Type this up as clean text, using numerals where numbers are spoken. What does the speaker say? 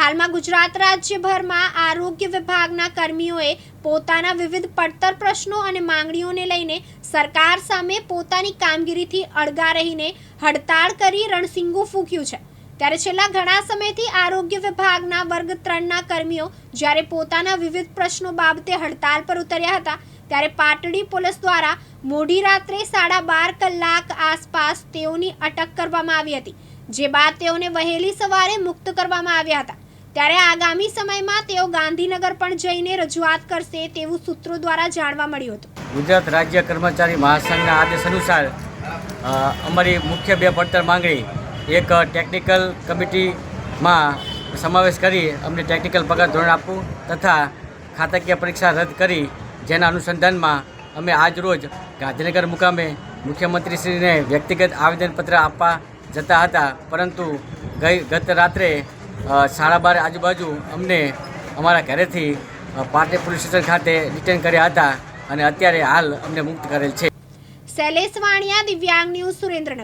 હાલમાં ગુજરાત રાજ્યભરમાં આરોગ્ય વિભાગના કર્મીઓએ પોતાના વિવિધ પડતર પ્રશ્નો અને માંગણીઓને લઈને સરકાર સામે પોતાની કામગીરીથી અળગા રહીને હડતાળ કરી રણસિંગું ફૂંક્યું છે। ત્યારે છેલ્લા ઘણા સમયથી આરોગ્ય વિભાગના વર્ગ 3ના કર્મીઓ જ્યારે પોતાના વિવિધ પ્રશ્નો બાબતે હડતાળ પર ઉતર્યા હતા ત્યારે પાટડી પોલીસ દ્વારા મોડી રાત્રે 12:30 કલાક આસપાસ તેઓની અટક કરવામાં આવી હતી, જે બાદ તેઓને વહેલી સવારે મુક્ત કરવામાં આવ્યા હતા। ત્યારે આગામી સમયમાં તેઓ ગાંધીનગર પણ જઈને રજૂઆત કરશે તેવું સૂત્રો દ્વારા જાણવા મળ્યું હતું। ગુજરાત રાજ્ય કર્મચારી મહાસંઘના આદેશ અનુસાર અમારી મુખ્ય બે પડતર માંગણી એક ટેકનિકલ કમિટીમાં સમાવેશ કરી અમને ટેકનિકલ પગાર ધોરણ આપવું તથા ખાતાકીય પરીક્ષા રદ કરી, જેના અનુસંધાનમાં અમે આજ રોજ ગાંધીનગર મુકામે મુખ્યમંત્રીશ્રીને વ્યક્તિગત આવેદનપત્ર આપવા જતા હતા, પરંતુ ગત રાત્રે 12:30 આજુબાજુ અમને અમારા ઘરેથી પાટડી પોલીસ સ્ટેશન ખાતે ડિટેન કર્યા હતા અને અત્યારે હાલ અમને મુક્ત કરેલ છે। શૈલેષ વાણિયા, દિવ્યાંગ ન્યૂઝ, સુરેન્દ્રનગર।